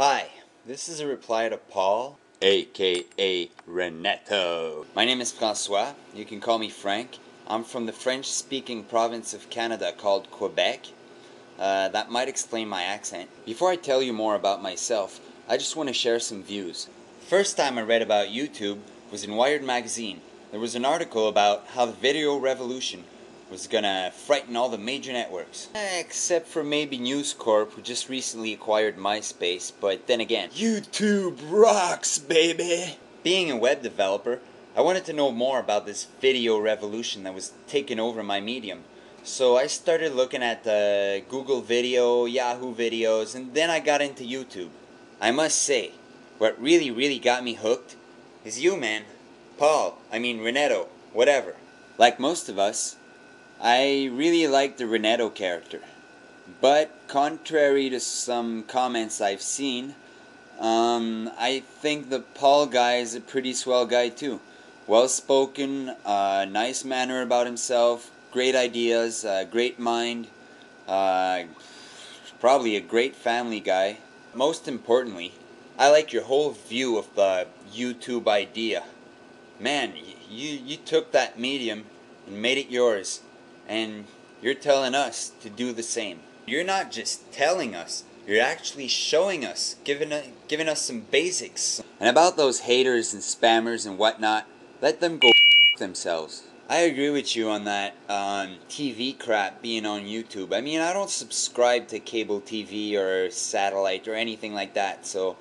Hi, this is a reply to Paul, aka Renato. My name is Francois. You can call me Frank. I'm from the French-speaking province of Canada called Quebec. That might explain my accent. Before I tell you more about myself, I just want to share some views. First time I read about YouTube was in Wired magazine. There was an article about how the video revolution was gonna frighten all the major networks. Except for maybe News Corp, who just recently acquired MySpace, but then again, YouTube rocks, baby! Being a web developer, I wanted to know more about this video revolution that was taking over my medium. So I started looking at Google Video, Yahoo videos, and then I got into YouTube. I must say, what really got me hooked is you, man. Renato, whatever. Like most of us, I really like the Renato character. But contrary to some comments I've seen, I think the Paul guy is a pretty swell guy too. Well-spoken, nice manner about himself, great ideas, great mind, probably a great family guy. Most importantly, I like your whole view of the YouTube idea. Man, you took that medium and made it yours, and you're telling us to do the same. You're not just telling us, you're actually showing us, giving us some basics. And about those haters and spammers and whatnot, let them go themselves. I agree with you on that TV crap being on YouTube. I mean, I don't subscribe to cable TV or satellite or anything like that, so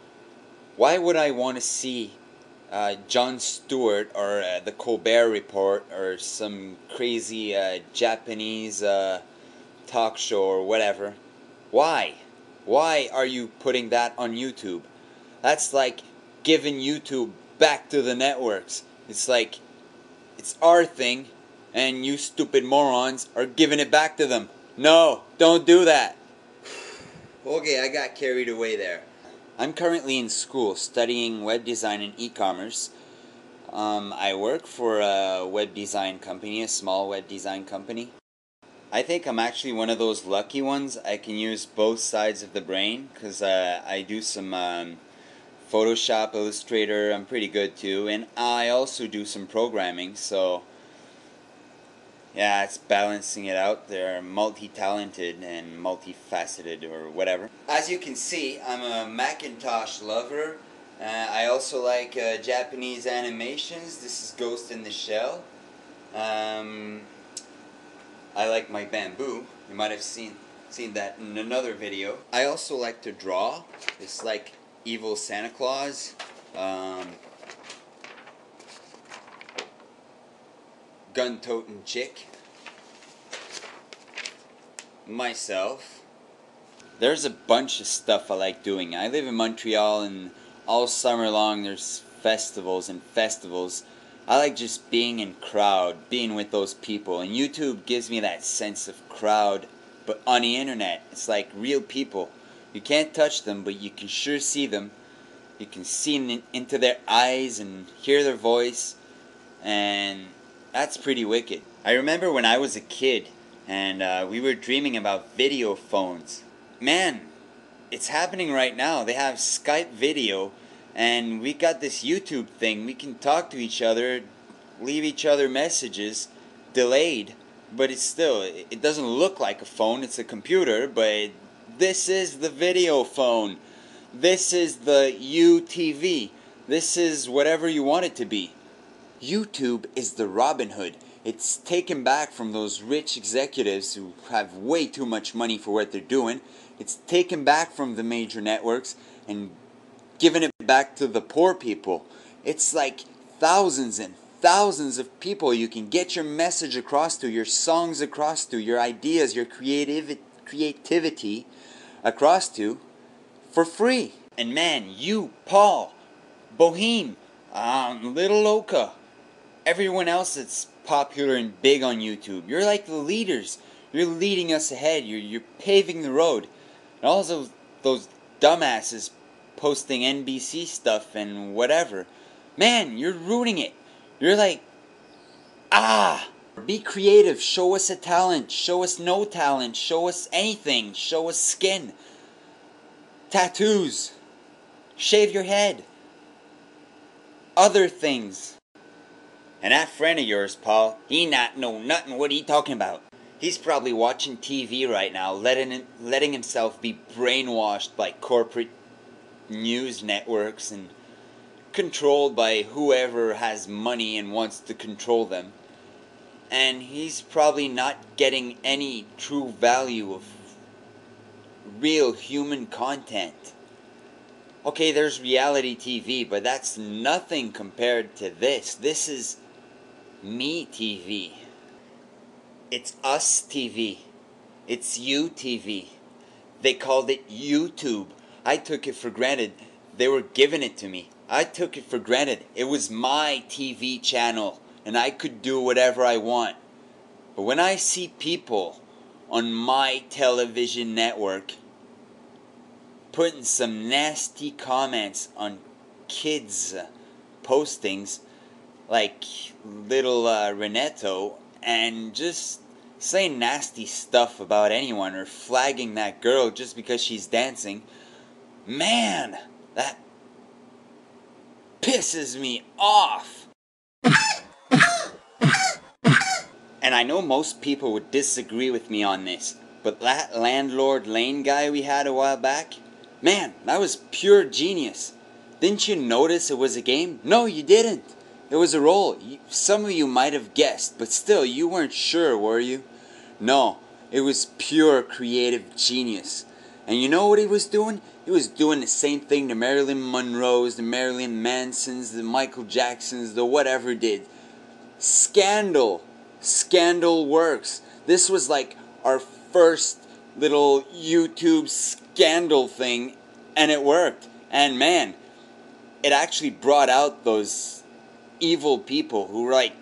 why would I want to see Jon Stewart or the Colbert Report or some crazy Japanese talk show or whatever? Why? Why are you putting that on YouTube? That's like giving YouTube back to the networks. It's like, it's our thing, and you stupid morons are giving it back to them. No, don't do that. Okay, I got carried away there. I'm currently in school studying web design and e-commerce. I work for a web design company, a small web design company. I think I'm actually one of those lucky ones. I can use both sides of the brain because I do some Photoshop, Illustrator. I'm pretty good too, and I also do some programming, so yeah, it's balancing it out. They're multi-talented and multifaceted or whatever. As you can see, I'm a Macintosh lover. I also like Japanese animations. This is Ghost in the Shell. I like my bamboo. You might have seen that in another video. I also like to draw. It's like evil Santa Claus. Gun-toting chick. Myself. There's a bunch of stuff I like doing. I live in Montreal, and all summer long there's festivals and festivals. I like just being in crowd, being with those people, and YouTube gives me that sense of crowd, but on the internet. It's like real people. You can't touch them, but you can sure see them. You can see into their eyes and hear their voice, and that's pretty wicked. I remember when I was a kid, and we were dreaming about video phones. Man, it's happening right now. They have Skype video, and we got this YouTube thing. We can talk to each other, leave each other messages, delayed, but it's still, it doesn't look like a phone. It's a computer, but this is the video phone. This is the UTV. This is whatever you want it to be. YouTube is the Robin Hood. It's taken back from those rich executives who have way too much money for what they're doing. It's taken back from the major networks and given it back to the poor people. It's like thousands and thousands of people you can get your message across to, your songs across to, your ideas, your creativity across to for free. And man, you, Paul, Boheme, Little Oka, everyone else that's popular and big on YouTube, you're like the leaders. You're leading us ahead. You're paving the road. And all those dumbasses posting NBC stuff and whatever, man, you're ruining it. You're like, be creative. Show us a talent. Show us no talent. Show us anything. Show us skin, tattoos, shave your head, other things. And that friend of yours, Paul, he not know nothing what he talking about. He's probably watching TV right now, letting himself be brainwashed by corporate news networks and controlled by whoever has money and wants to control them. And he's probably not getting any true value of real human content. Okay, there's reality TV, but that's nothing compared to this. This is me TV. It's us TV. It's you TV. They called it YouTube. I took it for granted. They were giving it to me. I took it for granted. It was my TV channel, and I could do whatever I want. But when I see people on my television network putting some nasty comments on kids' postings, like little Renato, and just saying nasty stuff about anyone or flagging that girl just because she's dancing, man, that pisses me off. And I know most people would disagree with me on this, but that Landlord Lane guy we had a while back, man, that was pure genius. Didn't you notice it was a game? No, you didn't. It was a role. Some of you might have guessed, but still, you weren't sure, were you? No, it was pure creative genius. And you know what he was doing? He was doing the same thing the Marilyn Monroes, the Marilyn Mansons, the Michael Jacksons, the whatever did. Scandal. Scandal works. This was like our first little YouTube scandal thing, and it worked. And man, it actually brought out those evil people who were like,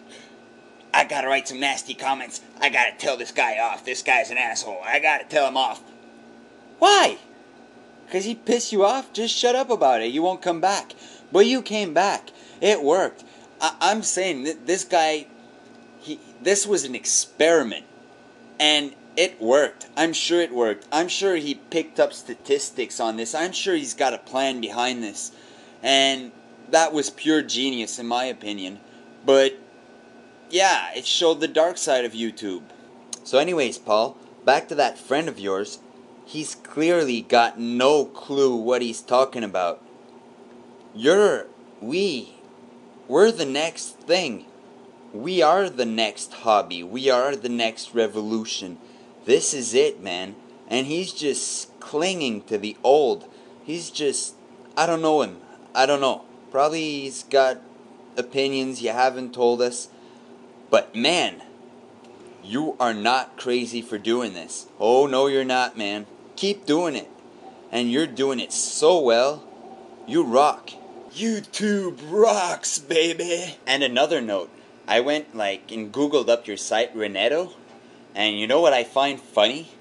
I gotta write some nasty comments. I gotta tell this guy off. This guy's an asshole. I gotta tell him off. Why? Because he pissed you off? Just shut up about it. You won't come back. But you came back. It worked. I'm saying that this guy, this was an experiment. And it worked. I'm sure it worked. I'm sure he picked up statistics on this. I'm sure he's got a plan behind this. And that was pure genius in my opinion. But yeah, it showed the dark side of YouTube. So anyways, Paul, back to that friend of yours. He's clearly got no clue what he's talking about. We're the next thing. We are the next hobby. We are the next revolution. This is it, man. And he's just clinging to the old. He's just, I don't know him. I don't know. Probably he's got opinions you haven't told us. But man, you are not crazy for doing this. Oh, no, you're not, man. Keep doing it. And you're doing it so well. You rock. YouTube rocks, baby. And another note. I went and Googled up your site, Renato. And you know what I find funny?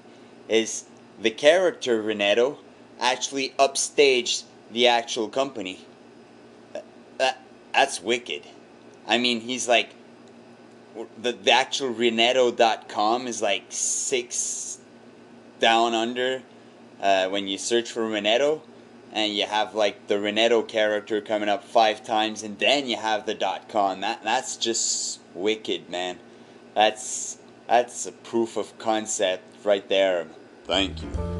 Is the character Renato actually upstaged the actual company. That's wicked. I mean, he's like, the actual Renato.com is like 6 down under when you search for Renato, and you have like the Renato character coming up 5 times, and then you have the .com. That's just wicked, man. That's a proof of concept right there. Thank you.